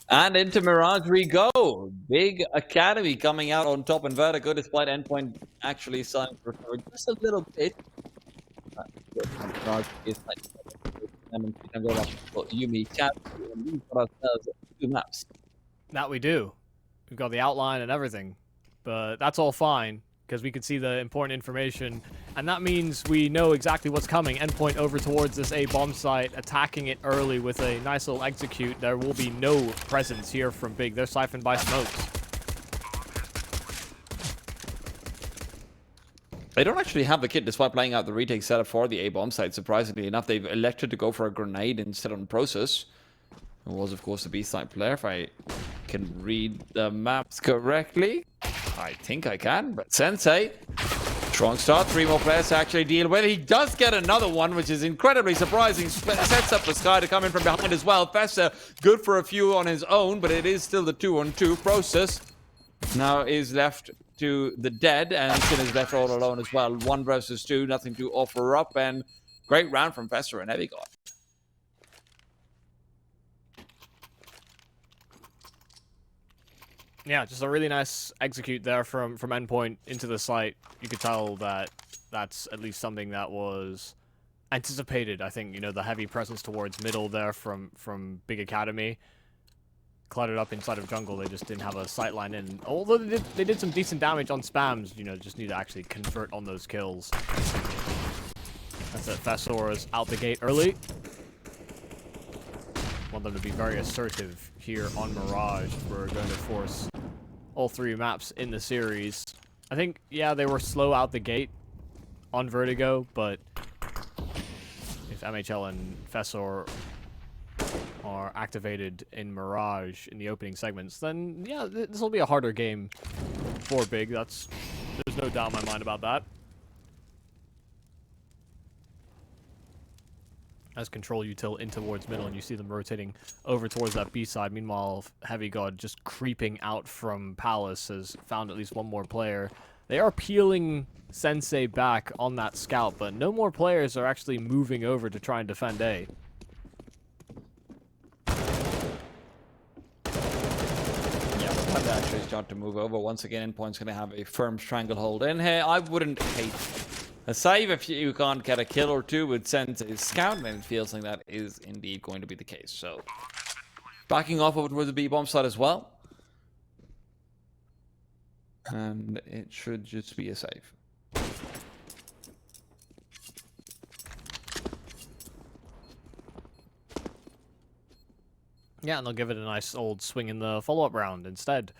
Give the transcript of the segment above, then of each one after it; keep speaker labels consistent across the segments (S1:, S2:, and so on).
S1: And into Mirage we go. Big Academy coming out on top, and Vertigo, despite Endpoint actually starting to recover just a little bit. Mirage is like MiGHTYMAX, and we've got ourselves 2 maps.
S2: That we do. We've got the outline and everything. But that's all fine, because we can see the important information. And that means we know exactly what's coming. Endpoint over towards this A bomb site, attacking it early with a nice little execute. There will be no presence here from Big. They're siphoned by smokes.
S1: They don't actually have the kit, despite playing out the retake setup for the A bomb site. Surprisingly enough, they've elected to go for a grenade instead on Prosus, who was, of course, the B side player. If I can read the maps correctly, I think I can. But Sensei, strong start. 3 more players to actually deal with. He does get another one, which is incredibly surprising. Sets up the Sky to come in from behind as well. Fessor, good for a few on his own, but it is still the 2-on-2. Prosus now is left to the dead, and Sin is left all alone as well. 1 versus 2, nothing to offer up, and great round from Fessor and Heavy God.
S2: Yeah, just a really nice execute there from Endpoint into the site. You could tell that that's at least something that was anticipated. I think, you know, the heavy presence towards middle there from Big Academy. Cluttered up inside of jungle, they just didn't have a sight line in. Although they did some decent damage on spams, you know, just need to actually convert on those kills. That's it, Fessor is out the gate early. Want them to be very assertive here on Mirage. We're going to force all 3 maps in the series. I think, yeah, they were slow out the gate on Vertigo, but if MHL and Fessor are activated in Mirage in the opening segments, then yeah, this will be a harder game for Big. There's no doubt in my mind about that. As control util in towards middle, and you see them rotating over towards that B side. Meanwhile, Heavy God just creeping out from Palace has found at least 1 more player. They are peeling Sensei back on that scout, but no more players are actually moving over to try and defend A.
S1: Time to actually start to move over. Once again, Endpoint's going to have a firm stranglehold in here. I wouldn't hate a save if you can't get a kill or 2 with Sensei's scout, and it feels like that is indeed going to be the case. So, backing off over towards the B bomb side as well. And it should just be a save.
S2: Yeah, and they'll give it a nice old swing in the follow-up round instead.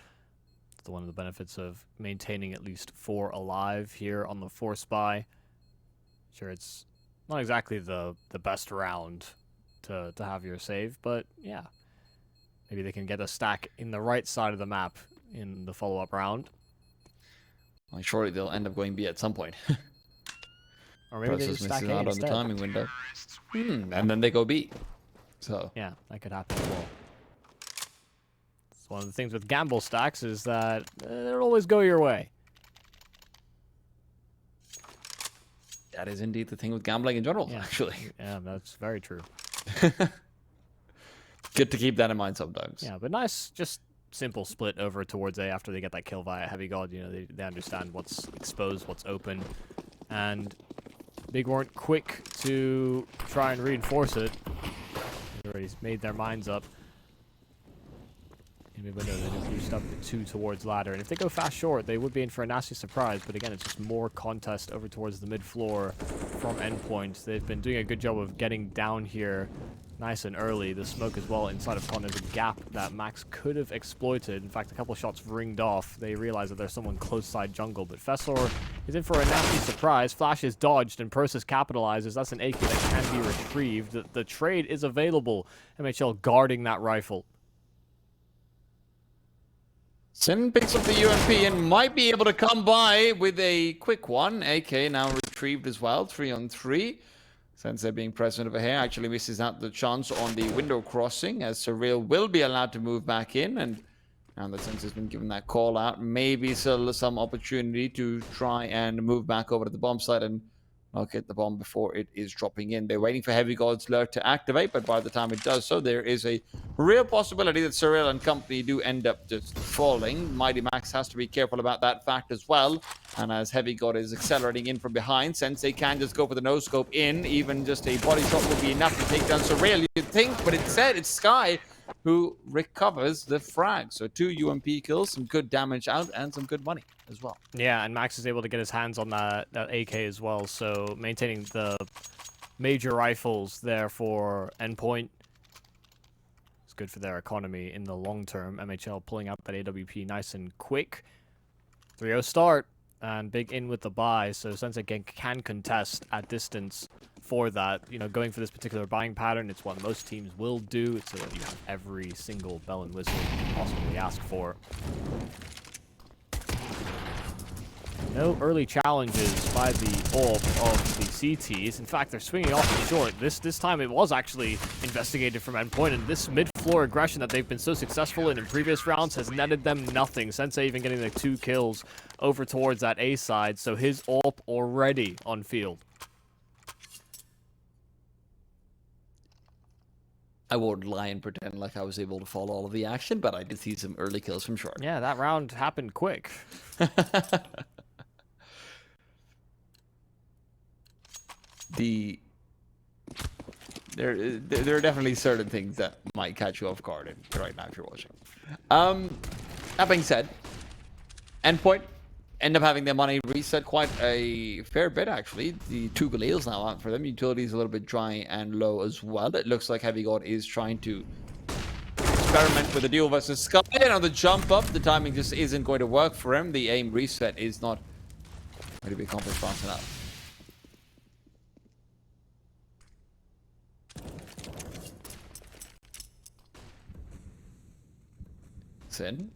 S2: It's one of the benefits of maintaining at least 4 alive here on the 4 spy. Sure, it's not exactly the best round to have your save, but yeah. Maybe they can get a stack in the right side of the map in the follow-up round.
S1: Well, surely they'll end up going B at some point.
S2: Or maybe they just stack A
S1: out
S2: instead.
S1: on the timing window. And then they go B. So
S2: yeah, that could happen as well. It's one of the things with gamble stacks is that they'll always go your way.
S1: That is indeed the thing with gambling in general, actually.
S2: Yeah, that's very true.
S1: Good to keep that in mind sometimes.
S2: Yeah, but nice, just simple split over towards A after they get that kill via Heavy God. You know, they understand what's exposed, what's open. And Big weren't quick to try and reinforce it. They already made their minds up. In mid-window, they just boost up the 2 towards ladder. And if they go fast short, they would be in for a nasty surprise. But again, it's just more contest over towards the mid-floor from Endpoint. They've been doing a good job of getting down here nice and early. The smoke as well inside of Con is a gap that Max could have exploited. In fact, a couple of shots ringed off. They realize that there's someone close side jungle. But Fessor is in for a nasty surprise. Flash is dodged and Prosus capitalizes. That's an AK that can be retrieved. The trade is available. MHL guarding that rifle.
S1: Sin picks up the UMP and might be able to come by with a quick one. AK now retrieved as well, 3-on-3. Sensei being present over here actually misses out the chance on the window crossing, as Surreal will be allowed to move back in. And now that Sensei's been given that call out, maybe still some opportunity to try and move back over to the bomb site and locate the bomb before it is dropping in. They're waiting for Heavy God's lurk to activate, but by the time it does so, there is a real possibility that Surreal and company do end up just falling. MiGHTYMAX has to be careful about that fact as well. And as Heavy God is accelerating in from behind, Sensei can just go for the no-scope in. Even just a body shot will be enough to take down Surreal, you'd think, but instead it's Skye who recovers the frag. So 2 UMP kills, some good damage out, and some good money as well.
S2: Yeah, and Max is able to get his hands on that AK as well, so maintaining the major rifles there for Endpoint is good for their economy in the long term. MHL pulling out that AWP nice and quick. 3-0 start, and big in with the buy, so Sensei can contest at distance for that. You know, going for this particular buying pattern, it's what most teams will do. It's so that you have every single bell and whistle you can possibly ask for. No early challenges by the AWP of the CTs. In fact, they're swinging off the short. This time it was actually investigated from Endpoint, and this mid-floor aggression that they've been so successful in previous rounds has netted them nothing. Sensei even getting the 2 kills over towards that A side, so his AWP already on field.
S1: I won't lie and pretend like I was able to follow all of the action, but I did see some early kills from short.
S2: Yeah, that round happened quick.
S1: There are definitely certain things that might catch you off guard right now if you're watching. That being said, Endpoint end up having their money reset quite a fair bit, actually. The 2 Galeals now out for them. Utilities a little bit dry and low as well. It looks like Heavy God is trying to experiment with the duel versus Skye. And on the jump up, the timing just isn't going to work for him. The aim reset is not going to be accomplished fast enough. In.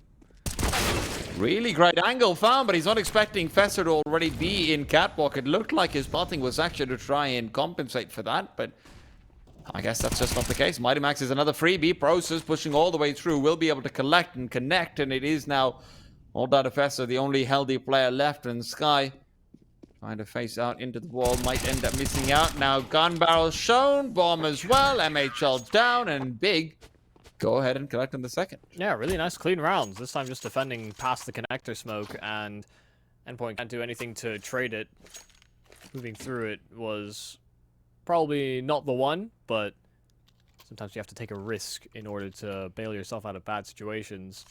S1: Really great angle found, but he's not expecting Fessor to already be in catwalk. It looked like his spotting was actually to try and compensate for that, but I guess that's just not the case. MiGHTYMAX is another freebie. Prosus pushing all the way through, will be able to collect and connect, and it is now all down to Fessor, the only healthy player left, and Skye trying to face out into the wall, might end up missing out. Now gun barrel shown, bomb as well, MHL down, and big go ahead and collect on the second.
S2: Yeah, really nice clean rounds. This time just defending past the connector smoke, and Endpoint can't do anything to trade it. Moving through it was probably not the one, but sometimes you have to take a risk in order to bail yourself out of bad situations.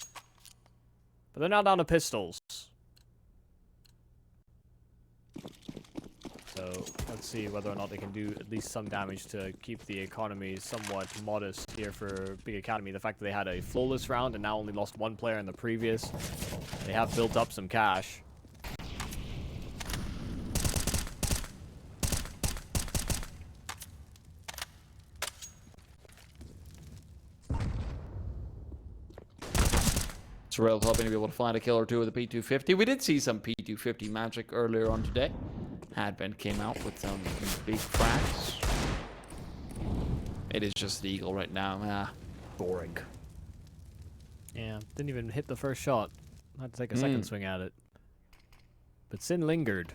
S2: But they're now down to pistols. So let's see whether or not they can do at least some damage to keep the economy somewhat modest here for Big Academy. The fact that they had a flawless round and now only lost 1 player in the previous, they have built up some cash.
S1: Surreal's hoping to be able to find a kill or 2 with the P250. We did see some P250 magic earlier on today. Advent came out with some big cracks. It is just the Eagle right now. Boring.
S2: Yeah, didn't even hit the first shot. I had to take a second swing at it. But Sin lingered.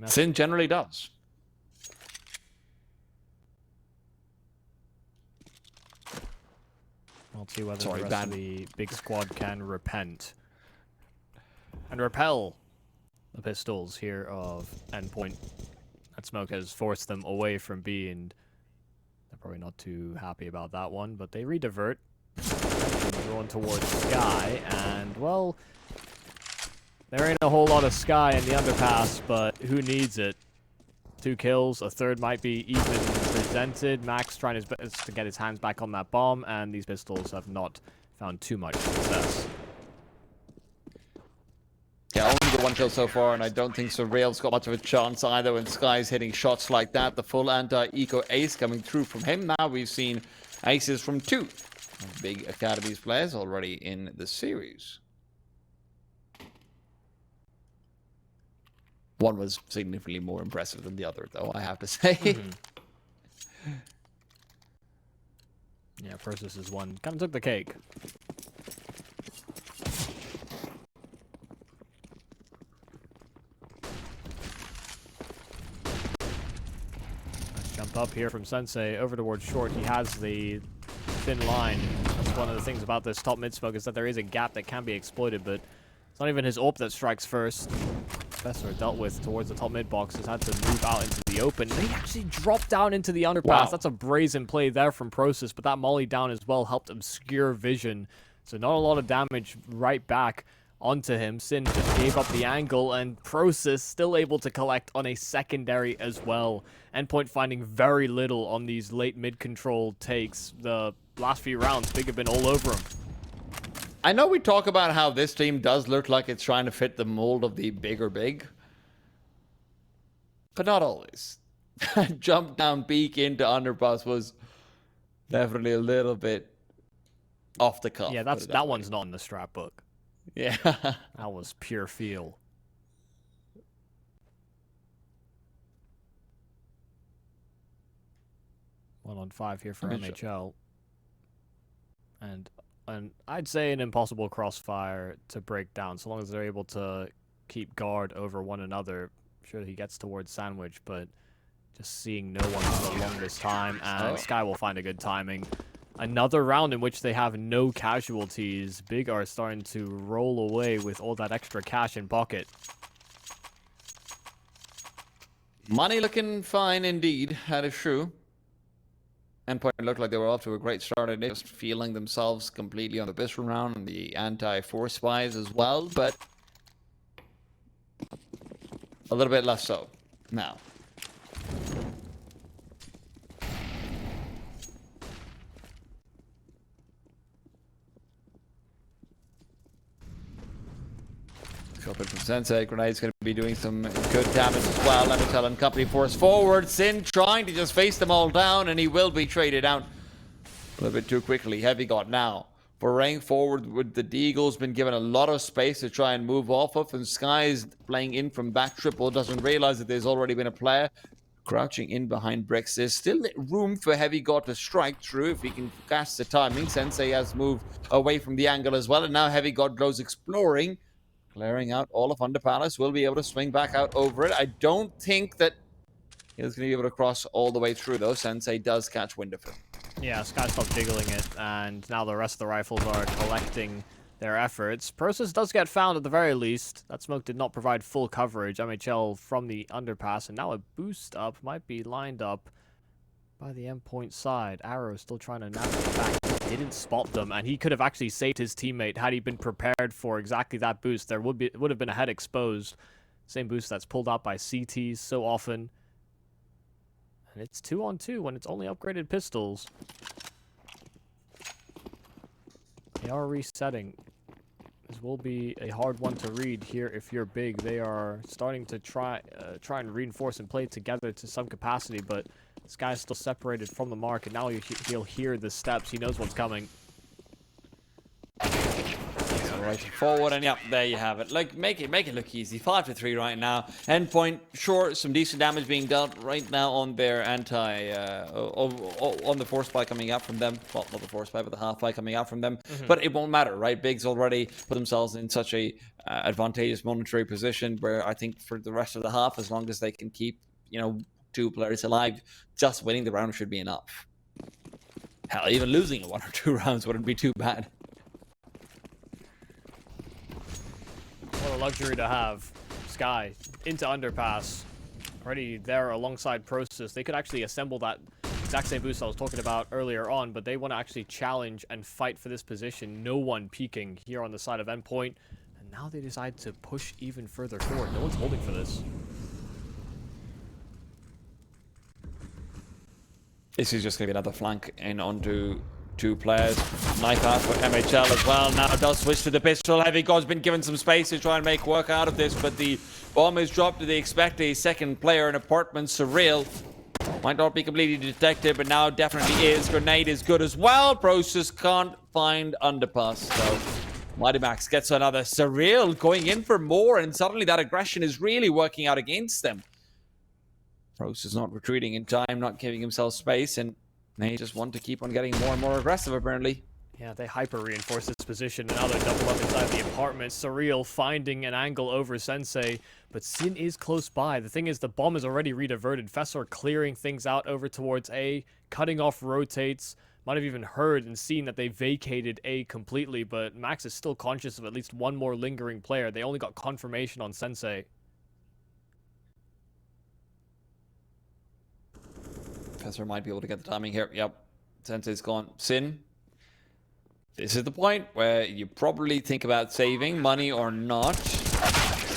S1: Sin generally does.
S2: We'll see whether the rest of the big squad can repent. And repel the pistols here of Endpoint. That smoke has forced them away from B, and they're probably not too happy about that one, but they redivert. Going towards Skye, and, well, there ain't a whole lot of Skye in the underpass, but who needs it? 2 kills, a third might be even presented. Max trying his best to get his hands back on that bomb, and these pistols have not found too much success.
S1: Yeah, only the 1 kill so far, and I don't think Surreal's got much of a chance either when Skye's hitting shots like that. The full anti-eco ace coming through from him. Now we've seen aces from 2 Big Academies players already in the series. One was significantly more impressive than the other, though, I have to say.
S2: Yeah, Prosus is one. Kind of took the cake. up here from Sensei over towards short. He has the thin line. That's one of the things about this top mid smoke is that there is a gap that can be exploited, but it's not even his AWP that strikes first. Fessor dealt with towards the top mid box has had to move out into the open. They actually dropped down into the underpass. Wow. That's a brazen play there from Prosus, but that molly down as well helped obscure vision. So not a lot of damage right back onto him. Sin just gave up the angle, and Prosus still able to collect on a secondary as well. Endpoint finding very little on these late mid-control takes. The last few rounds, Big have been all over him.
S1: I know we talk about how this team does look like it's trying to fit the mold of the bigger big, but not always. Jump down peek into underpass was definitely a little bit off the cuff.
S2: Yeah, that one's not in the strat book.
S1: Yeah.
S2: That was pure feel. One on 5 here for MHL. And I'd say an impossible crossfire to break down, so long as they're able to keep guard over one another. Sure, he gets towards Sandwich, but just seeing no one for the longest time, and Sky will find a good timing. Another round in which they have no casualties. Big are starting to roll away with all that extra cash in pocket.
S1: Money looking fine indeed, that is true. Endpoint looked like they were off to a great start at it, just feeling themselves completely on the pistol round and the anti-force spies as well, but a little bit less so now. Open from Sensei. Grenade's going to be doing some good damage as well. MHL and company force forward. Sin trying to just face them all down, and he will be traded out a little bit too quickly. Heavy got now. Foraying forward with the Deagle's been given a lot of space to try and move off of, and Sky's playing in from back triple, doesn't realize that there's already been a player crouching in behind bricks. There's still room for Heavy God to strike through if he can catch the timing. Sensei has moved away from the angle as well, and now Heavy God goes exploring. Clearing out all of Underpalace, will be able to swing back out over it. I don't think that he's going to be able to cross all the way through, though. Sensei does catch wind of him.
S2: Yeah, Sky stopped jiggling it, and now the rest of the rifles are collecting their efforts. Prosus does get found at the very least. That smoke did not provide full coverage. MHL from the underpass, and now a boost up might be lined up by the Endpoint side. Arrow still trying to navigate back. Didn't spot them, and he could have actually saved his teammate had he been prepared for exactly that boost. There would have been a head exposed. Same boost that's pulled out by CTs so often. And it's 2-on-2 when it's only upgraded pistols. They are resetting. This will be a hard one to read here if you're Big. They are starting to try and reinforce and play together to some capacity, but this guy's still separated from the mark, and now he'll hear the steps. He knows what's coming.
S1: Right forward, and yep, there you have it. Like, make it look easy. 5-3 right now. Endpoint, sure, some decent damage being dealt right now on their on the force spy coming out from them. Well, not the force spy, but the half spy coming out from them. But it won't matter, right? Big's already put themselves in such a advantageous monetary position where I think for the rest of the half, as long as they can keep, you know, 2 players alive, just winning the round should be enough. Hell, even losing 1 or 2 rounds wouldn't be too bad.
S2: What a luxury to have. Sky into underpass. Already there alongside Prosus. They could actually assemble that exact same boost I was talking about earlier on, but they want to actually challenge and fight for this position. No one peeking here on the side of Endpoint. And now they decide to push even further forward. No one's holding for this.
S1: This is just going to be another flank in onto 2 players. Knife out for MHL as well. Now it does switch to the pistol. Heavy God's been given some space to try and make work out of this, but the bomb is dropped. Do they expect a second player in apartment? Surreal. Might not be completely detected, but now definitely is. Grenade is good as well. Prosus can't find underpass, so MiGHTYMAX gets another. Surreal going in for more, and suddenly that aggression is really working out against them. Prosus not retreating in time, not giving himself space, and they just want to keep on getting more and more aggressive, apparently.
S2: Yeah, they hyper-reinforce this position, and now they're double up inside the apartment. Surreal finding an angle over Sensei, but Sin is close by. The thing is, the bomb is already rediverted. Fessor clearing things out over towards A, cutting off rotates. Might have even heard and seen that they vacated A completely, but Max is still conscious of at least one more lingering player. They only got confirmation on Sensei.
S1: Fessor might be able to get the timing here. Yep. Sensei's gone. Sin. This is the point where you probably think about saving money or not.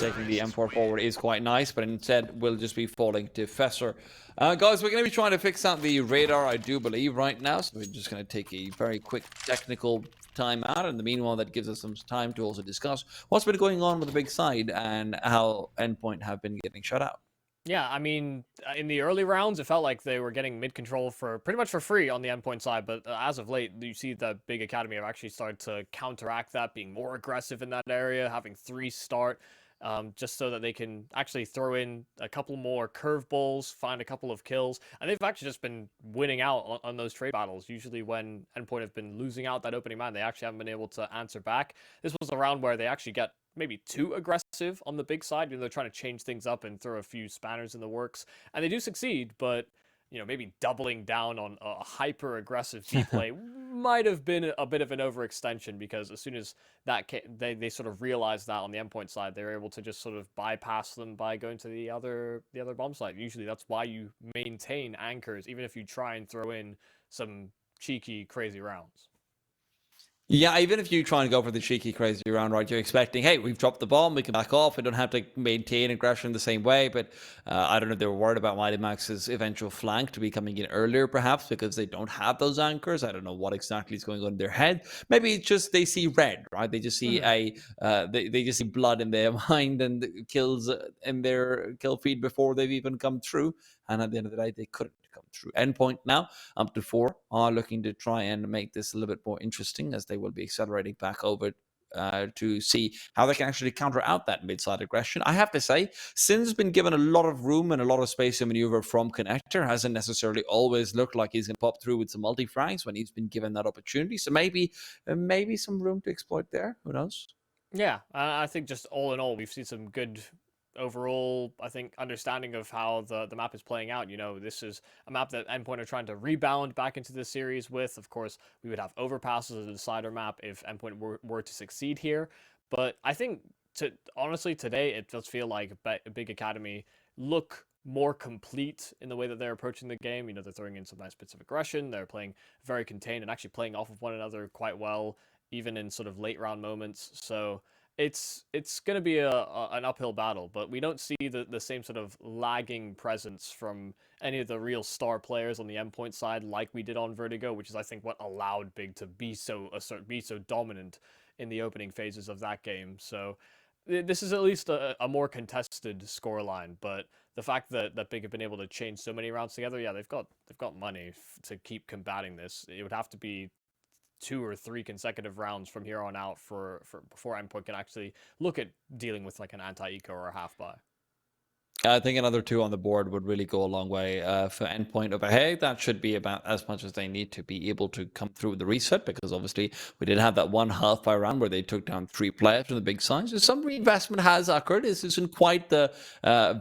S1: Taking the M4 forward is quite nice, but instead we'll just be falling to Fessor. Guys, we're going to be trying to fix out the radar, I do believe, right now. So we're just going to take a very quick technical time out. In the meanwhile, that gives us some time to also discuss what's been going on with the big side and how Endpoint have been getting shut out.
S2: Yeah, I mean, in the early rounds, it felt like they were getting mid-control for pretty much for free on the Endpoint side, but as of late, you see the big academy have actually started to counteract that, being more aggressive in that area, having 3 start, just so that they can actually throw in a couple more curveballs, find a couple of kills, and they've actually just been winning out on those trade battles. Usually when Endpoint have been losing out that opening man, they actually haven't been able to answer back. This was a round where they actually get maybe too aggressive on the big side. You know, they're trying to change things up and throw a few spanners in the works, and they do succeed, but you know, maybe doubling down on a hyper aggressive B play might have been a bit of an overextension, because as soon as that they sort of realized that on the Endpoint side, they were able to just sort of bypass them by going to the other bomb site. Usually that's why you maintain anchors, even if you try and throw in some cheeky, crazy rounds.
S1: Yeah, even if you try and go for the cheeky, crazy round, right, you're expecting, hey, we've dropped the bomb, we can back off, we don't have to maintain aggression the same way, but I don't know if they were worried about MiGHTYMAX's eventual flank to be coming in earlier, perhaps, because they don't have those anchors. I don't know what exactly is going on in their head. Maybe it's just they see red, right? They just see they just see blood in their mind and kills in their kill feed before they've even come through, and at the end of the day, they couldn't come through. Endpoint now, up to 4, are looking to try and make this a little bit more interesting, as they will be accelerating back over to see how they can actually counter out that mid-side aggression. I have to say, Sin's been given a lot of room and a lot of space to maneuver from Connector. Hasn't necessarily always looked like he's going to pop through with some multi-frags when he's been given that opportunity. So maybe some room to exploit there. Who knows?
S2: Yeah, I think just all in all, we've seen some good overall, I think, understanding of how the map is playing out. You know, this is a map that Endpoint are trying to rebound back into the series with. Of course, we would have overpasses as a decider map if Endpoint were to succeed here. But I think, honestly, today it does feel like Big Academy look more complete in the way that they're approaching the game. You know, they're throwing in some nice bits of aggression. They're playing very contained and actually playing off of one another quite well, even in sort of late round moments. So it's going to be an uphill battle, but we don't see the same sort of lagging presence from any of the real star players on the Endpoint side like we did on Vertigo, which is, I think, what allowed Big to be so dominant in the opening phases of that game. So this is at least a more contested scoreline, but the fact that Big have been able to change so many rounds together, yeah, they've got money to keep combating this. It would have to be 2 or 3 consecutive rounds from here on out for before Endpoint can actually look at dealing with like an anti-eco or a half-buy.
S1: I think another 2 on the board would really go a long way for Endpoint over here. That should be about as much as they need to be able to come through the reset, because obviously we did have that one half-buy round where they took down 3 players from the big size. So some reinvestment has occurred. This isn't quite the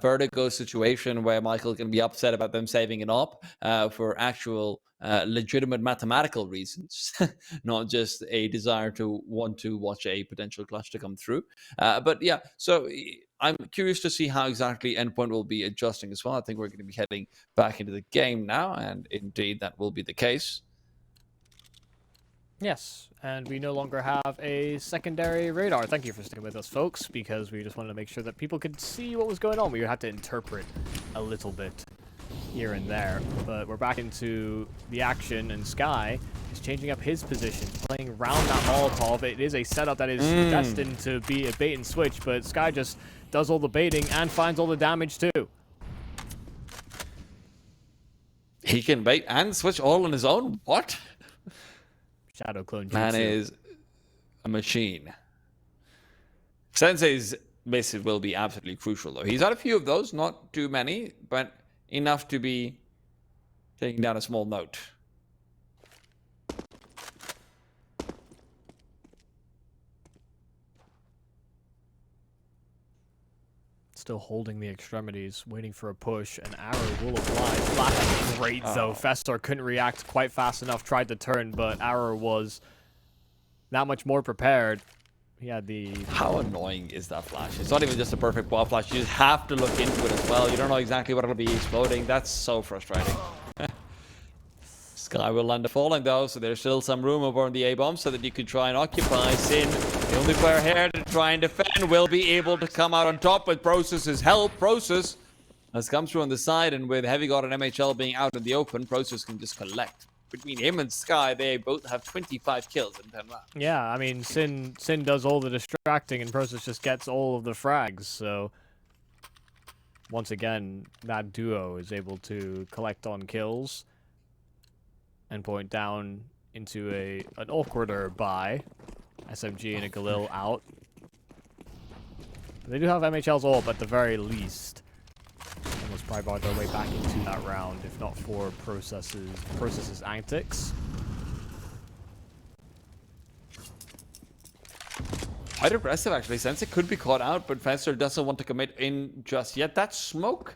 S1: Vertigo situation where Michael can be upset about them saving it up for actual legitimate mathematical reasons, not just a desire to want to watch a potential clutch to come through. But yeah, so I'm curious to see how exactly Endpoint will be adjusting as well. I think we're going to be heading back into the game now, and indeed that will be the case.
S2: Yes, and we no longer have a secondary radar. Thank you for sticking with us, folks, because we just wanted to make sure that people could see what was going on. We would have to interpret a little bit here and there, but we're back into the action, and Skye is changing up his position, playing around that Molotov. It is a setup that is destined to be a bait and switch, but Skye just does all the baiting and finds all the damage too.
S1: He can bait and switch all on his own? What?
S2: Shadow clone jutsu.
S1: Man is a machine. Sensei's missive will be absolutely crucial, though. He's had a few of those, not too many, but enough to be taking down a small note.
S2: still holding the extremities, waiting for a push. An arrow will apply. Flash great though. Fessor couldn't react quite fast enough. Tried to turn, but arrow was that much more prepared. He had the...
S1: How annoying is that flash? It's not even just a perfect ball flash. You just have to look into it as well. You don't know exactly what it'll be exploding. That's so frustrating. Sky will land a falling though, so there's still some room over on the A-bomb so that you could try and occupy. Sin, the only player here to try and defend, will be able to come out on top with Prosus's help. Prosus has come through on the side, and with Heavy God and MHL being out in the open, Prosus can just collect. Between him and Sky, they both have 25 kills in 10 rounds.
S2: Yeah, I mean, Sin does all the distracting, and Prosus just gets all of the frags, so... Once again, that duo is able to collect on kills. Endpoint down into an awkwarder buy. SMG and a Galil out. But they do have MHL's ult at the very least. Almost probably brought their way back into that round, if not for Prosus's antics.
S1: Quite aggressive actually. Sense it could be caught out, but Fessor doesn't want to commit in just yet. That smoke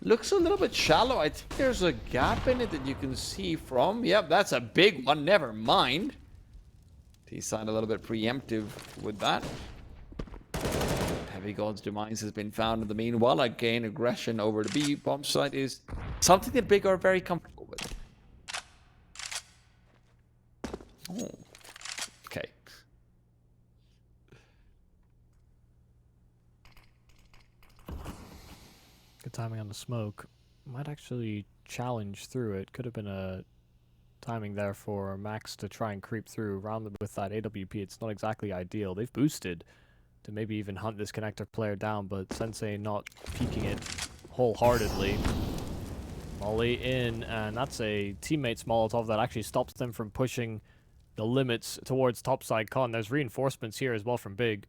S1: looks a little bit shallow. I think there's a gap in it that you can see from. Yep, that's a big one. Never mind. T-side a little bit preemptive with that. Heavy God's demise has been found in the meanwhile. Again, aggression over the B bomb site is something that Big are very comfortable with. Oh. Okay.
S2: Good timing on the smoke. Might actually challenge through it. Could have been a timing there for Max to try and creep through around with that AWP. It's not exactly ideal. They've boosted to maybe even hunt this connector player down, but Sensei not peeking it wholeheartedly. Molly in, and that's a teammate's Molotov that actually stops them from pushing the limits towards topside con. There's reinforcements here as well from Big.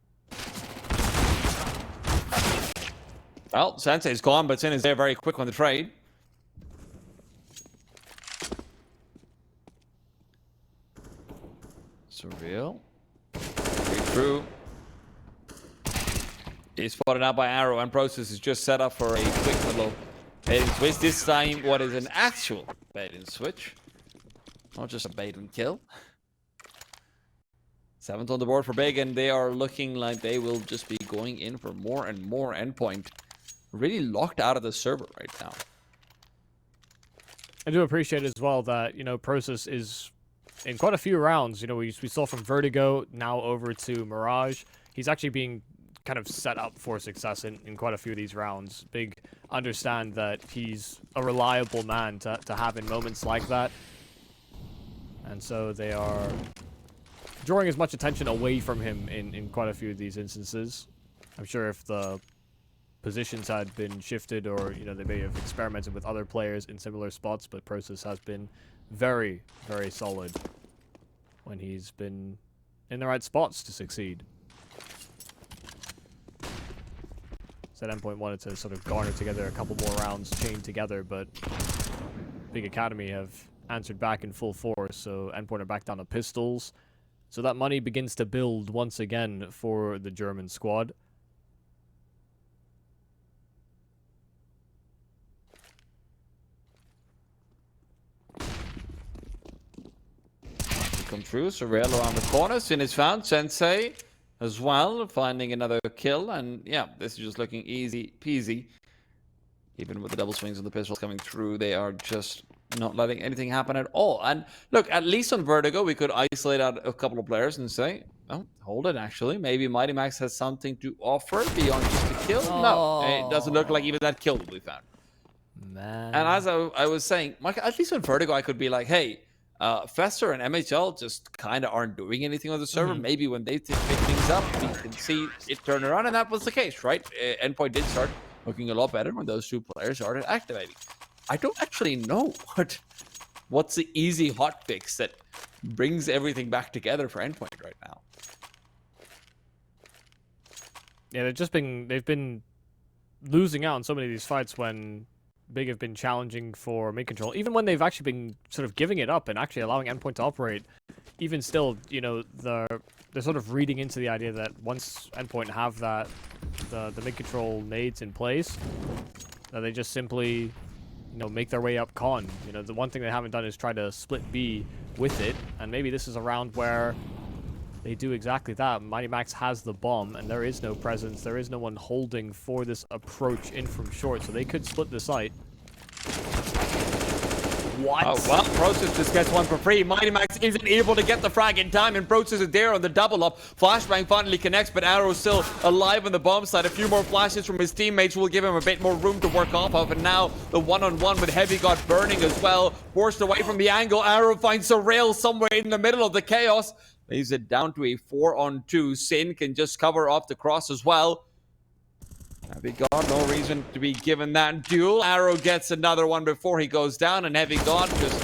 S1: Well, Sensei's gone, but Sin is there very quick on the trade. Surreal. Through. He's spotted out by Arrow, and Prosus is just set up for a quick little bait and switch. This time, what is an actual bait and switch. Not just a bait and kill. 7th on the board for Big, and they are looking like they will just be going in for more and more. Endpoint really locked out of the server right now.
S2: I do appreciate as well that, you know, Prosus is in quite a few rounds. You know, we saw from Vertigo now over to Mirage. He's actually being kind of set up for success in quite a few of these rounds. Big understand that he's a reliable man to have in moments like that. And so they are drawing as much attention away from him in quite a few of these instances. I'm sure if the positions had been shifted, or, you know, they may have experimented with other players in similar spots, but Prosus has been very, very solid when he's been in the right spots to succeed. Said Endpoint wanted to sort of garner together a couple more rounds chained together, but Big Academy have answered back in full force, so Endpoint are back down to pistols. So that money begins to build once again for the German squad.
S1: Come through, Surreal around the corner. Sin is found. Sensei as well, finding another kill. And yeah, this is just looking easy peasy. Even with the double swings of the pistols coming through, they are just not letting anything happen at all. And look, at least on Vertigo, we could isolate out a couple of players and say, oh, hold it, actually. Maybe MiGHTYMAX has something to offer beyond just a kill. No, it doesn't look like even that kill will be found.
S2: Man.
S1: And as I was saying, at least on Vertigo, I could be like, hey, Fessor and MHL just kind of aren't doing anything on the server. Maybe when they pick things up, we can see it turn around, and that was the case, right? Endpoint did start looking a lot better when those two players started activating. I don't actually know what's the easy hot fix that brings everything back together for Endpoint right now.
S2: Yeah, they've been losing out on so many of these fights when Big have been challenging for mid control, even when they've actually been sort of giving it up and actually allowing Endpoint to operate. Even still, you know, they're sort of reading into the idea that once Endpoint have that the mid-control nades in place, that they just simply, make their way up con. The one thing they haven't done is try to split B with it, and maybe this is a round where they do exactly that. MiGHTYMAX has the bomb, and there is no presence. There is no one holding for this approach in from short, so they could split the site. What?
S1: Oh, well, Prosus just gets one for free. MiGHTYMAX isn't able to get the frag in time, and Prosus is there on the double up. Flashbang finally connects, but Arrow's still alive on the bomb side. A few more flashes from his teammates will give him a bit more room to work off of, and now the one-on-one with Heavy God burning as well. Forced away from the angle, Arrow finds Surreal somewhere in the middle of the chaos. Lays it down to a 4-on-2. Sin can just cover off the cross as well. Heavy God, no reason to be given that duel. Arrow gets another one before he goes down, and Heavy God just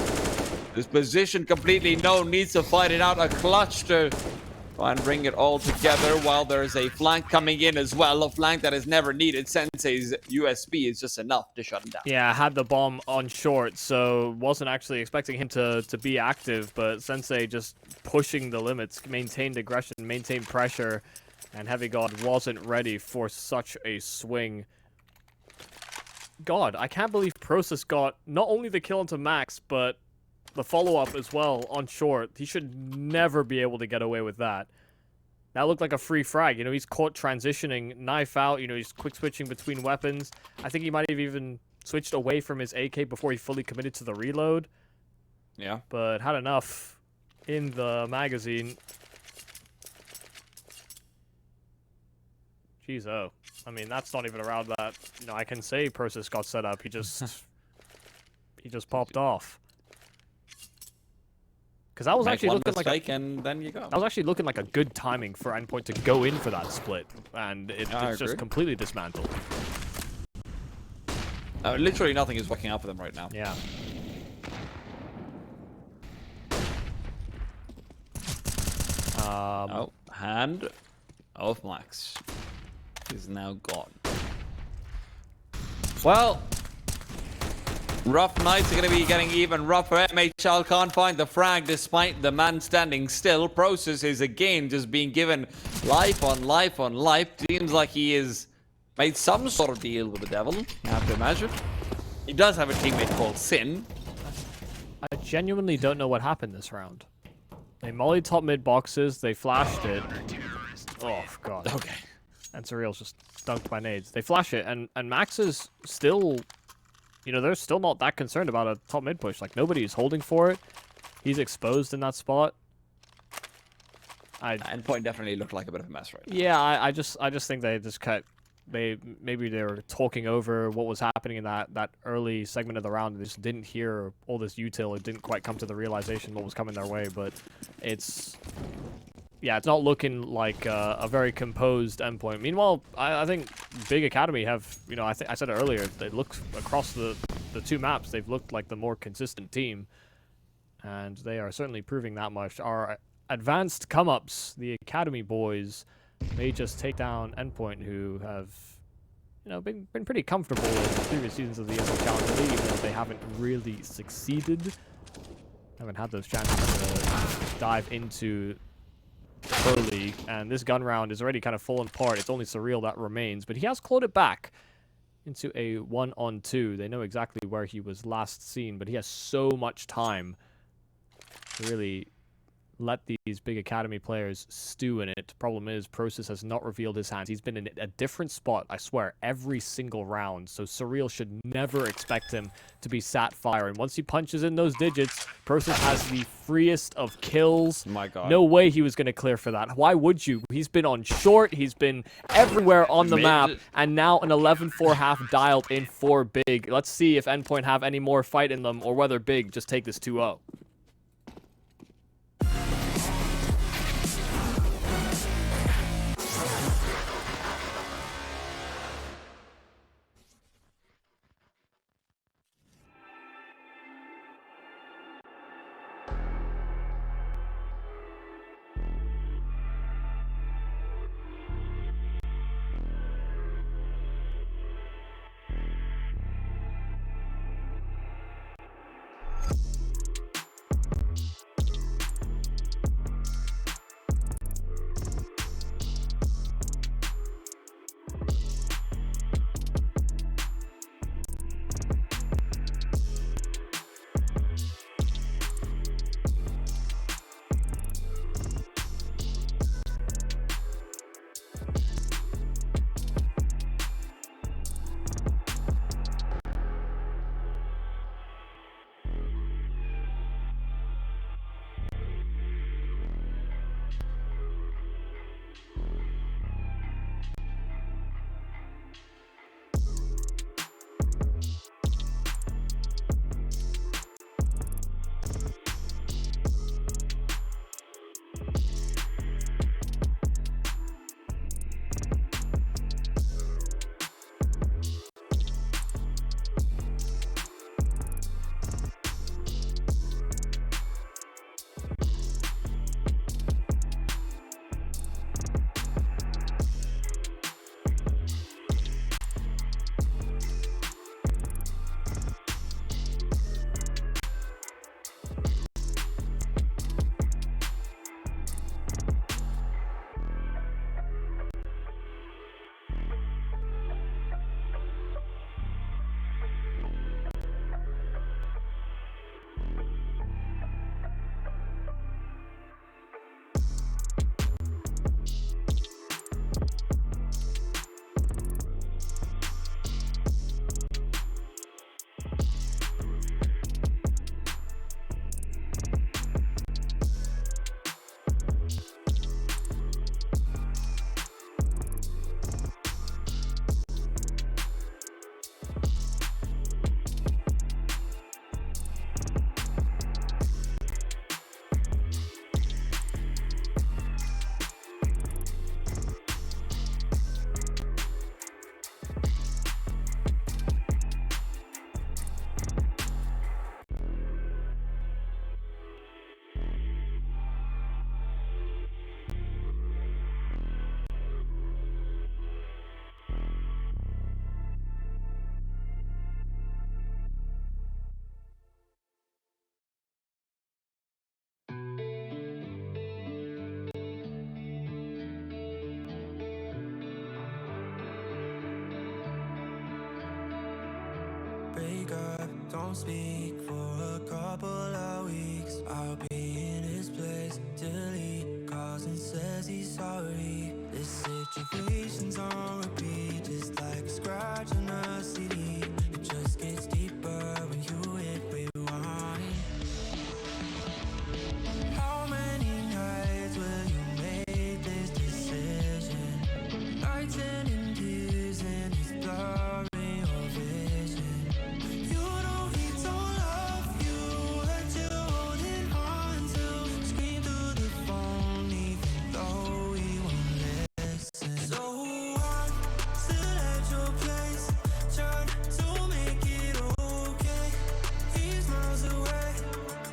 S1: his position completely known, needs to fight it out. A clutch to try and bring it all together while there's a flank coming in as well. A flank that is never needed. Sensei's USB is just enough to shut him down.
S2: Yeah, had the bomb on short, so wasn't actually expecting him to be active, but Sensei just pushing the limits, maintained aggression, maintained pressure. And Heavy God wasn't ready for such a swing. God, I can't believe Prosus got not only the kill into Max, but the follow-up as well on short. He should never be able to get away with that. That looked like a free frag. He's caught transitioning, knife out. He's quick switching between weapons. I think he might have even switched away from his AK before he fully committed to the reload.
S1: Yeah.
S2: But had enough in the magazine. Jeez, oh. I mean, that's not even a round that, I can say Prosus got set up. He just popped off. Because that was actually looking like
S1: and then you go.
S2: That was actually looking like a good timing for Endpoint to go in for that split, and it's just completely dismantled.
S1: Literally nothing is working out for them right now.
S2: Yeah.
S1: Hand of Max is now gone. Well, rough nights are going to be getting even rougher. MHL can't find the frag despite the man standing still. Prosus is again just being given life on life on life. Seems like he has made some sort of deal with the devil, you have to imagine. He does have a teammate called Sin.
S2: I genuinely don't know what happened this round. They molly top mid boxes, they flashed it. Oh, God.
S1: Okay.
S2: And Surreal's just dunked by nades. They flash it, and Max is still... they're still not that concerned about a top mid push. Like, nobody's holding for it. He's exposed in that spot.
S1: Endpoint definitely looked like a bit of a mess right now.
S2: Yeah, I just think they just maybe they were talking over what was happening in that early segment of the round. They just didn't hear all this util. It didn't quite come to the realization what was coming their way. But it's not looking like a very composed Endpoint. Meanwhile, I think Big Academy have, I said it earlier, they look across the two maps, they've looked like the more consistent team. And they are certainly proving that much. Our advanced come-ups, the Academy boys, may just take down Endpoint, who have, been pretty comfortable in previous seasons of the ESL Challenger League, even though they haven't really succeeded. Haven't had those chances to dive into Pro League, and this gun round is already kind of fallen apart. It's only Surreal that remains, but he has clawed it back into a 1-on-2. They know exactly where he was last seen, but he has so much time to really let these Big Academy players stew in it. Problem is, Prosus has not revealed his hands. He's been in a different spot, I swear, every single round. So Surreal should never expect him to be sat fire. And once he punches in those digits, Prosus has the freest of kills.
S1: My God.
S2: No way he was going to clear for that. Why would you? He's been on short. He's been everywhere on the map. And now an 11-4 half dialed in for Big. Let's see if Endpoint have any more fight in them, or whether Big just take this 2-0.
S3: break up, don't speak for a couple of weeks. I'll be in his place till he calls and says he's sorry. This situation's on repeat, just like a scratch on a CD. It just gets deeper when you hit rewind. How many nights will you make this decision? Nights ending tears and it's blurring your vision. You know he don't love you, hurt you holding on to. Scream through the phone even though he won't listen. So I'm still at your place, trying to make it okay. He's miles away,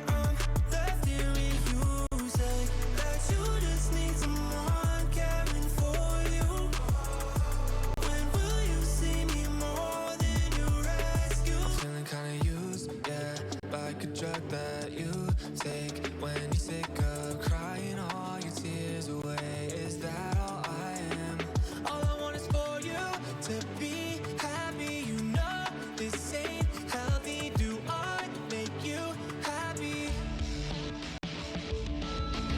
S3: I'm left hearing you say that you just need someone caring for you. When will you see me more than you rescue? I'm feeling kinda used, yeah, like a drug that you take when you're sick of crying all your tears away. Is that all I am? All I want is for you to be happy. You know this ain't healthy. Do I make you happy?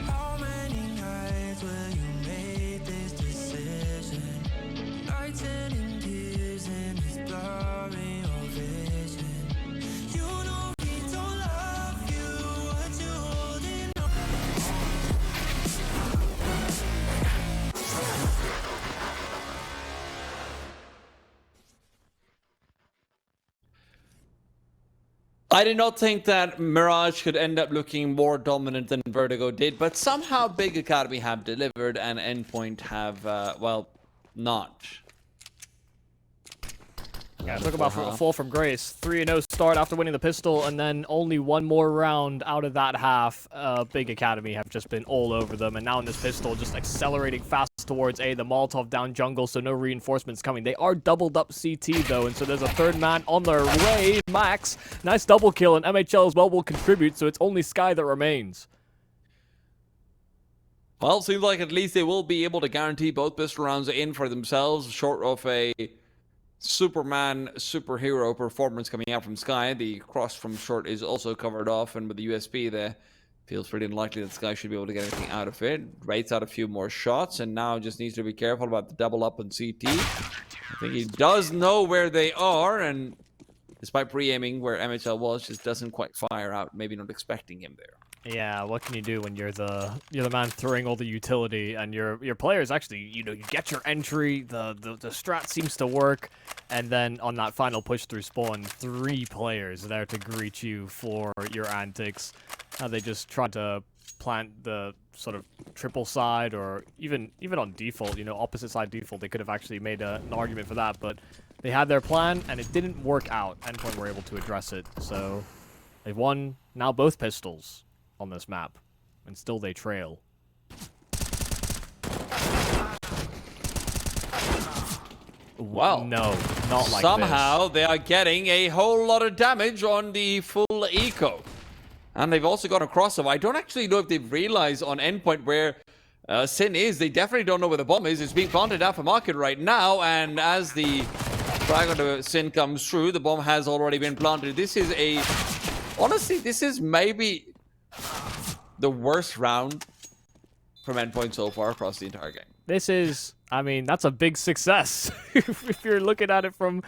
S3: How many nights will you make this decision? Nights ending tears and it's blurring your vision. You know he don't love you, what you holding on.
S1: I did not think that Mirage could end up looking more dominant than Vertigo did, but somehow Big Academy have delivered and Endpoint have, well, not.
S2: Yeah, talk about a fall from grace. 3-0 start after winning the pistol, and then only one more round out of that half. Big Academy have just been all over them, and now in this pistol, just accelerating fast towards A. The Molotov down jungle, so no reinforcements coming. They are doubled up CT, though, and so there's a third man on their way. Max, nice double kill, and MHL as well will contribute, so it's only Sky that remains.
S1: Well, seems like at least they will be able to guarantee both pistol rounds in for themselves, short of a Superman superhero performance coming out from Sky. The cross from short is also covered off, and with the USP there, feels pretty unlikely that Sky should be able to get anything out of it. Rates out a few more shots, and now just needs to be careful about the double up on CT. I think he does know where they are, and despite pre-aiming where MHL was, just doesn't quite fire out, maybe not expecting him there.
S2: Yeah, what can you do when you're the man throwing all the utility, and your players actually, you get your entry, the strat seems to work, and then on that final push through spawn, 3 players there to greet you for your antics. They just tried to plant the sort of triple side, or even on default, opposite side default, they could have actually made an argument for that, but they had their plan and it didn't work out. Endpoint were able to address it, so they've won now both pistols on this map, and still they trail.
S1: Wow.
S2: No, not like
S1: Somehow they are getting a whole lot of damage on the full eco. And they've also got a crossover. I don't actually know if they've realized on Endpoint where Sin is. They definitely don't know where the bomb is. It's being planted out for market right now, and as the frag onto Sin comes through, the bomb has already been planted. This is a... Honestly, this is maybe the worst round from Endpoint so far across the entire game.
S2: This is, I mean, that's a big success. If you're looking at it from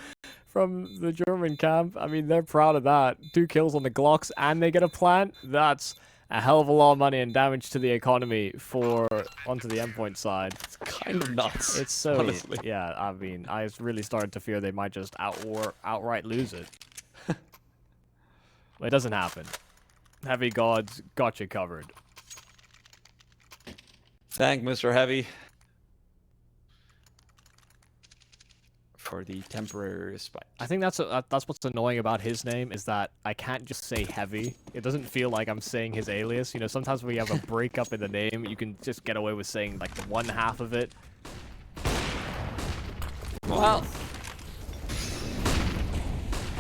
S2: the German camp, I mean, they're proud of that. 2 kills on the Glocks and they get a plant. That's a hell of a lot of money and damage to the economy onto the Endpoint side.
S1: It's kind of nuts.
S2: It's so,
S1: honestly.
S2: Yeah, I mean, I really started to fear they might just outright lose it. But it doesn't happen. Heavy Gods got you covered.
S1: Thank Mr. Heavy for the temporary respite.
S2: I think that's what's annoying about his name, is that I can't just say Heavy. It doesn't feel like I'm saying his alias. Sometimes when you have a breakup in the name, you can just get away with saying like the one half of it.
S1: Well,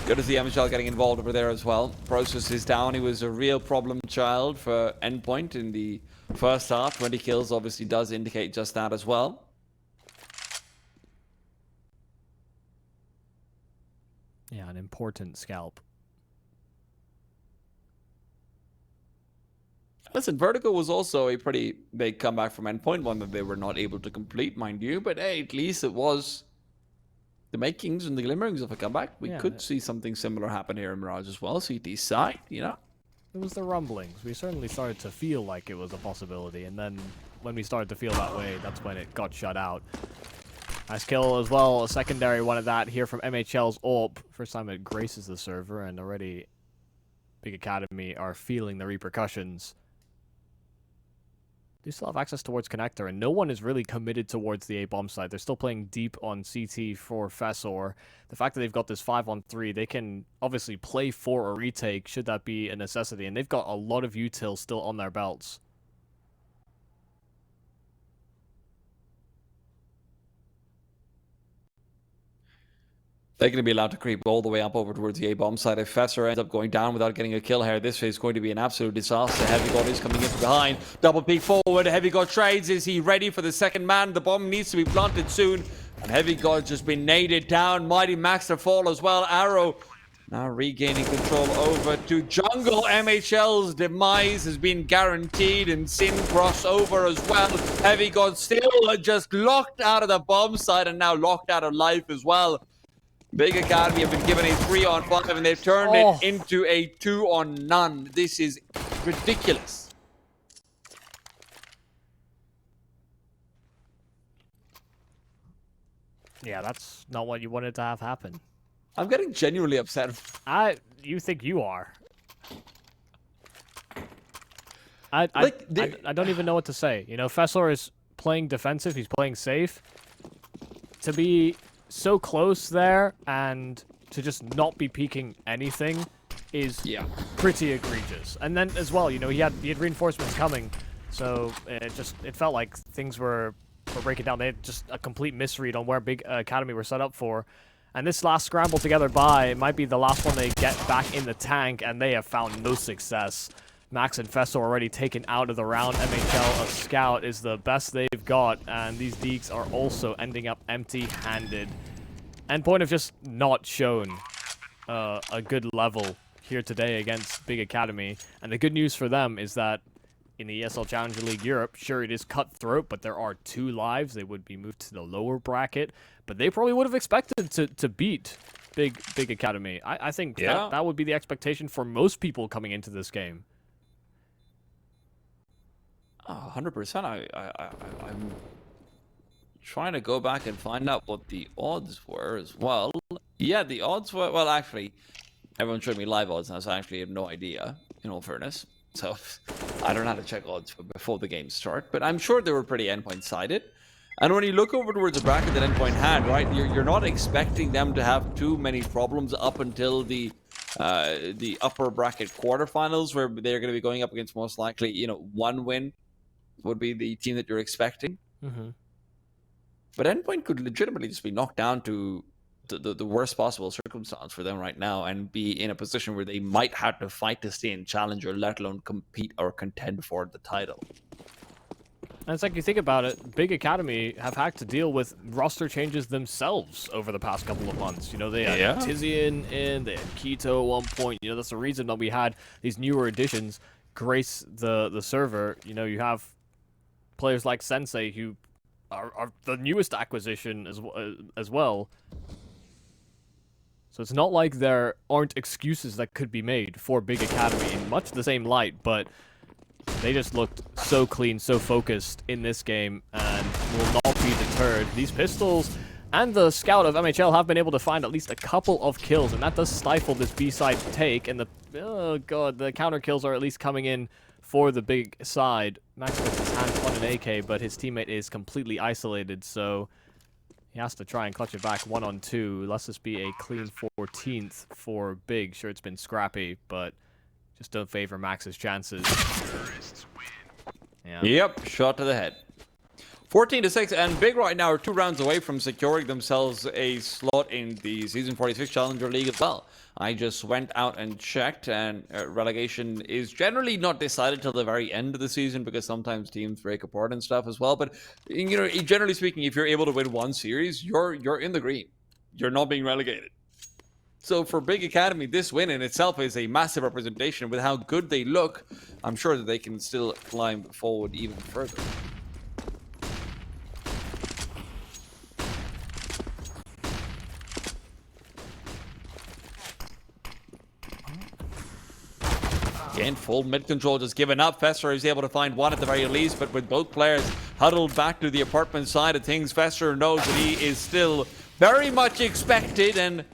S1: good to see MHL getting involved over there as well. Prosus is down. He was a real problem child for Endpoint in the first half. 20 kills obviously does indicate just that as well.
S2: Yeah, an important scalp.
S1: Listen, Vertigo was also a pretty big comeback from Endpoint, one that they were not able to complete, mind you. But hey, at least it was the makings and the glimmerings of a comeback. We could see something similar happen here in Mirage as well. CT side, you know?
S2: It was the rumblings. We certainly started to feel like it was a possibility, and then when we started to feel that way, that's when it got shut out. Nice kill as well, a secondary one of that here from MHL's AWP. First time it graces the server, and already Big Academy are feeling the repercussions. They still have access towards connector, and no one is really committed towards the A bomb side. They're still playing deep on CT for Fessor. The fact that they've got this 5-on-3, they can obviously play for a retake should that be a necessity, and they've got a lot of util still on their belts.
S1: They're going to be allowed to creep all the way up over towards the A-bomb side. If Fessor ends up going down without getting a kill here, this is going to be an absolute disaster. Heavy God is coming in from behind. Double peek forward. Heavy God trades. Is he ready for the second man? The bomb needs to be planted soon. And Heavy God's just been naded down. MiGHTYMAX to fall as well. Arrow now regaining control over to jungle. MHL's demise has been guaranteed, and Sin crossover as well. Heavy God still just locked out of the bomb side and now locked out of life as well. Big Academy have been given a 3-on-5 and they've turned it into a 2-on-none. This is ridiculous.
S2: Yeah, that's not what you wanted to have happen.
S1: I'm getting genuinely upset.
S2: You think you are. I don't even know what to say. You know, Fessor is playing defensive. He's playing safe. To be so close there and to just not be peeking anything is pretty egregious. And then as well, you know, he had reinforcements coming, so it felt like things were breaking down. They had just a complete misread on where Big Academy were set up for. And this last scramble together it might be the last one they get back in the tank, and they have found no success. Max and Fessor already taken out of the round. MHL, a scout, is the best they've got, and these Deeks are also ending up empty-handed. Endpoint have just not shown a good level here today against Big Academy, and the good news for them is that in the ESL Challenger League Europe, sure, it is cutthroat, but there are 2 lives. They would be moved to the lower bracket, but they probably would have expected to beat Big Academy. I think that would be the expectation for most people coming into this game.
S1: 100%. I'm trying to go back and find out what the odds were as well. Yeah, the odds were, well, actually, everyone showed me live odds, and so I actually have no idea, in all fairness. So I don't know how to check odds before the game start, but I'm sure they were pretty Endpoint-sided. And when you look over towards the bracket that Endpoint had, right, you're not expecting them to have too many problems up until the upper bracket quarterfinals, where they're going to be going up against most likely, you know, 1 win would be the team that you're expecting. But Endpoint could legitimately just be knocked down to the worst possible circumstance for them right now and be in a position where they might have to fight to stay in Challenger, let alone compete or contend for the title.
S2: And it's like, you think about it, Big Academy have had to deal with roster changes themselves over the past couple of months. You know, they had Tizian in, they had Keto at one point. You know, that's the reason that we had these newer additions grace the server. You know, you have players like Sensei, who are the newest acquisition as well. So it's not like there aren't excuses that could be made for Big Academy in much the same light, but they just looked so clean, so focused in this game, and will not be deterred. These pistols and the scout of MHL have been able to find at least a couple of kills, and that does stifle this B-side take, and the counter kills are at least coming in for the Big side. Max gets his hands on an AK, but his teammate is completely isolated, so he has to try and clutch it back 1-on-2. Let's this be a clean 14th for Big. Sure, it's been scrappy, but just don't favor Max's chances. Yeah.
S1: Yep, shot to the head. 14-6, and Big right now are 2 rounds away from securing themselves a slot in the Season 46 Challenger League as well. I just went out and checked, and relegation is generally not decided till the very end of the season because sometimes teams break apart and stuff as well. But, you know, generally speaking, if you're able to win 1 series, you're in the green. You're not being relegated. So for Big Academy, this win in itself is a massive representation. With how good they look, I'm sure that they can still climb forward even further. Again, full mid control just given up. Fessor is able to find one at the very least, but with both players huddled back to the apartment side of things, Fessor knows that he is still very much expected and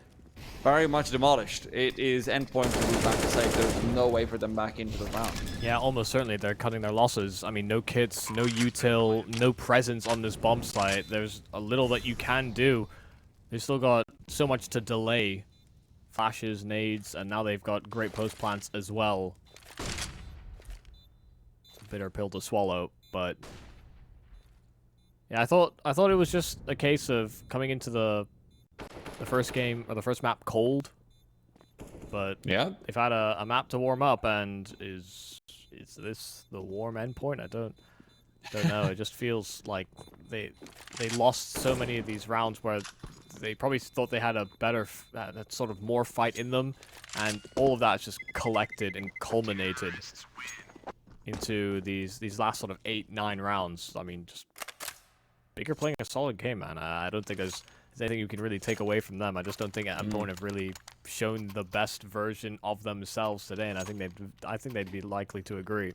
S1: very much demolished. It is Endpoint to move back to safe. There's no way for them back into the round.
S2: Yeah, almost certainly they're cutting their losses. I mean, no kits, no util, no presence on this bomb site. There's a little that you can do. They've still got so much to delay. Flashes, nades, and now they've got great post plants as well. It's a bitter pill to swallow, but yeah, I thought it was just a case of coming into the first game or the first map cold, but
S1: Yeah,
S2: they've had a map to warm up, and is this the warm endpoint? I don't know. It just feels like they lost so many of these rounds where they probably thought they had a better that sort of more fight in them, and all of that's just collected and culminated into these last sort of 8-9 rounds. I mean, just Big are playing a solid game, man. I don't think there's anything you can really take away from them. I just don't think Endpoint have really shown the best version of themselves today, and I think they'd be likely to agree.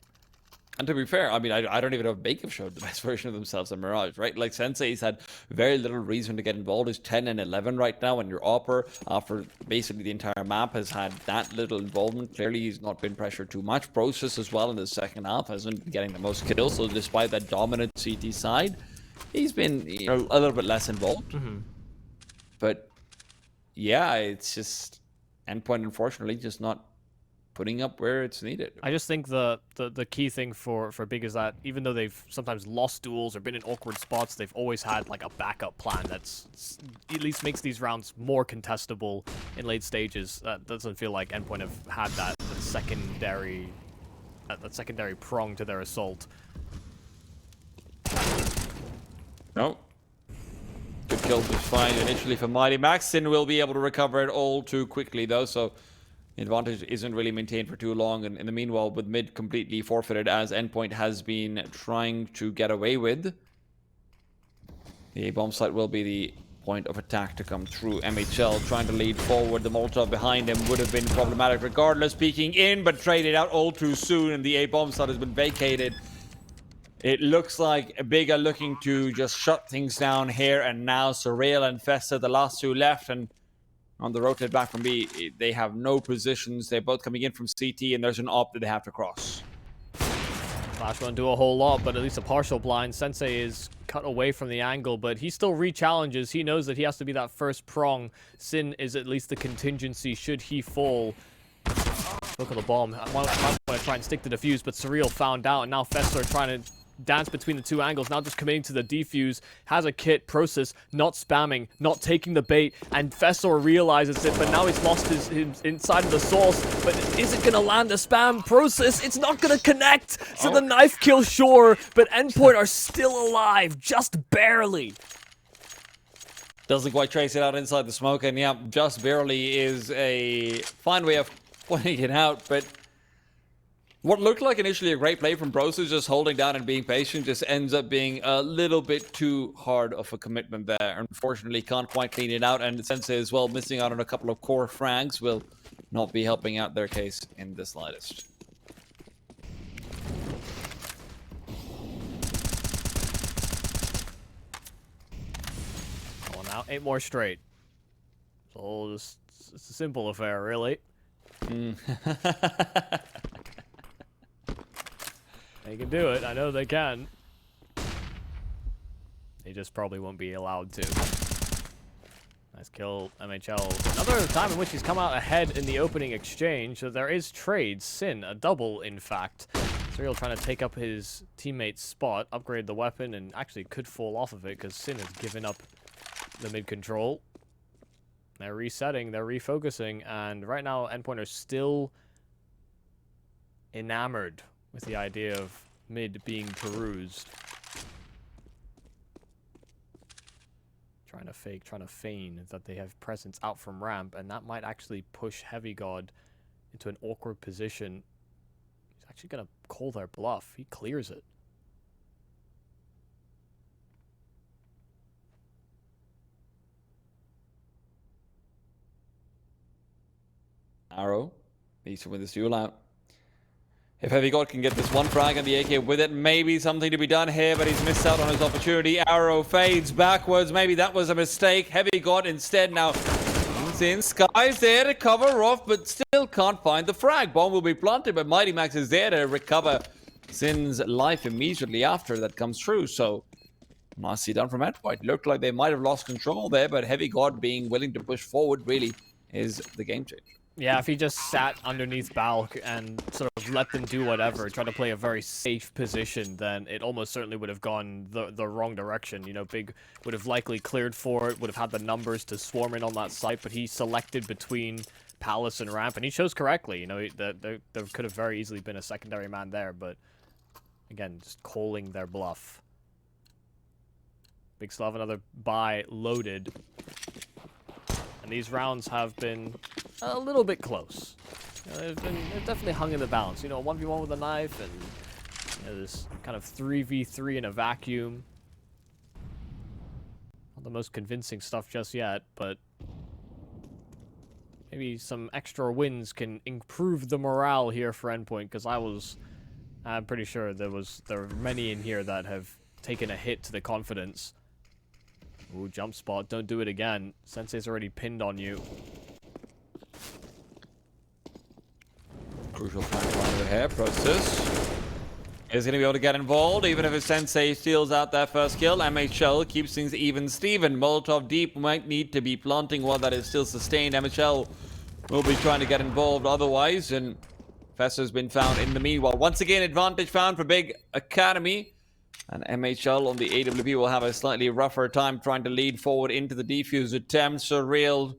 S1: and to be fair, I mean, I don't even know if Big have showed the best version of themselves in Mirage, right? Like, Sensei's had very little reason to get involved. He's 10 and 11 right now, and your Opper, after basically the entire map, has had that little involvement. Clearly, he's not been pressured too much. Prosus as well in the second half hasn't been getting the most kills, so despite that dominant CT side, he's been, you know, a little bit less involved. But yeah, it's just Endpoint, unfortunately, just not putting up where it's needed.
S2: I just think the key thing for Big is that even though they've sometimes lost duels or been in awkward spots, they've always had like a backup plan that's at least makes these rounds more contestable in late stages. That doesn't feel like Endpoint have had that secondary prong to their assault.
S1: No. Good kill was fine initially for MiGHTYMAX. Sin will be able to recover it all too quickly though, so the advantage isn't really maintained for too long. And in the meanwhile, with mid completely forfeited, as Endpoint has been trying to get away with, the A-bomb site will be the point of attack to come through. MHL trying to lead forward. The Molotov behind him would have been problematic regardless. Peeking in, but traded out all too soon, and the A-bomb site has been vacated. It looks like Big are looking to just shut things down here and now. Surreal and Fessor, the last two left, and on the rotate back from B, they have no positions. They're both coming in from CT, and there's an op that they have to cross.
S2: Flash won't do a whole lot, but at least a partial blind. Sensei is cut away from the angle, but he still re-challenges. He knows that he has to be that first prong. Sin is at least the contingency should he fall. Look at the bomb. I want to try and stick to defuse, but Surreal found out, and now Fessor trying to dance between the two angles, now just committing to the defuse, has a kit, Prosus, not spamming, not taking the bait, and Fessor realizes it, but now he's lost his inside of the source, but is it gonna land a spam? Prosus, it's not gonna connect, so the knife kill, sure, but Endpoint are still alive, just barely.
S1: Doesn't quite trace it out inside the smoke, and yeah, just barely is a fine way of pointing it out, but what looked like initially a great play from Prosus, just holding down and being patient, just ends up being a little bit too hard of a commitment there. Unfortunately, can't quite clean it out, and Sensei as well, missing out on a couple of core frags, will not be helping out their case in the slightest.
S2: Well, now 8 more straight. So it's a simple affair, really. They can do it. I know they can. They just probably won't be allowed to. Nice kill, MHL. Another time in which he's come out ahead in the opening exchange. So there is trade. Sin, a double, in fact. Surreal trying to take up his teammate's spot, upgrade the weapon, and actually could fall off of it because Sin has given up the mid control. They're resetting, they're refocusing, and right now Endpoint are still enamored with the idea of mid being perused. Trying to fake, trying to feign that they have presence out from ramp, and that might actually push Heavy God into an awkward position. He's actually going to call their bluff. He clears it.
S1: Arrow needs to win this duel out. If Heavy God can get this one frag and the AK with it, maybe something to be done here, but he's missed out on his opportunity. Arrow fades backwards. Maybe that was a mistake. Heavy God instead now comes in. Skye's there to cover off, but still can't find the frag. Bomb will be planted, but MiGHTYMAX is there to recover Sin's life immediately after that comes through. So, nicely done from Endpoint. Looked like they might have lost control there, but Heavy God being willing to push forward really is the game changer.
S2: Yeah, if he just sat underneath Balk and sort of let them do whatever, try to play a very safe position, then it almost certainly would have gone the wrong direction. You know, Big would have likely cleared for it, would have had the numbers to swarm in on that site, but he selected between Palace and Ramp, and he chose correctly. You know, there could have very easily been a secondary man there, but again, just calling their bluff. Big still have another buy loaded. And these rounds have been a little bit close. You know, they've definitely hung in the balance. You know, a 1v1 with a knife and you know, this kind of 3v3 in a vacuum. Not the most convincing stuff just yet, but maybe some extra wins can improve the morale here for Endpoint, because I'm pretty sure there are many in here that have taken a hit to the confidence. Ooh, jump spot. Don't do it again. Sensei's already pinned on you.
S1: Crucial flank line over here. Prosus is going to be able to get involved, even if his Sensei steals out that first kill. MHL keeps things even. Steven, Molotov deep, might need to be planting while that is still sustained. MHL will be trying to get involved otherwise, and Fessor's been found in the meanwhile. Once again, advantage found for Big Academy. And MHL on the AWP will have a slightly rougher time trying to lead forward into the defuse attempt. Surreal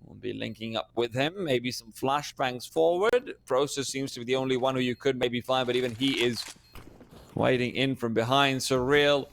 S1: will be linking up with him. Maybe some flashbangs forward. Prosus seems to be the only one who you could maybe find, but even he is waiting in from behind. Surreal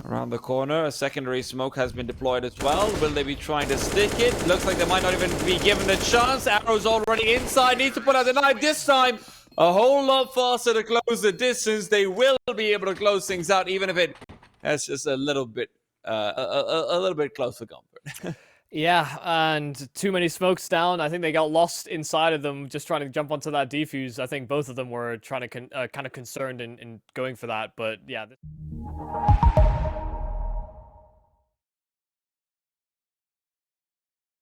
S1: around the corner. A secondary smoke has been deployed as well. Will they be trying to stick it? Looks like they might not even be given a chance. Arrow's already inside. Needs to put out the knife this time. A whole lot faster to close the distance. They will be able to close things out, even if it's just a little bit close for comfort.
S2: Yeah, and too many smokes down. I think they got lost inside of them, just trying to jump onto that defuse. I think both of them were trying to kind of concerned in going for that, but yeah.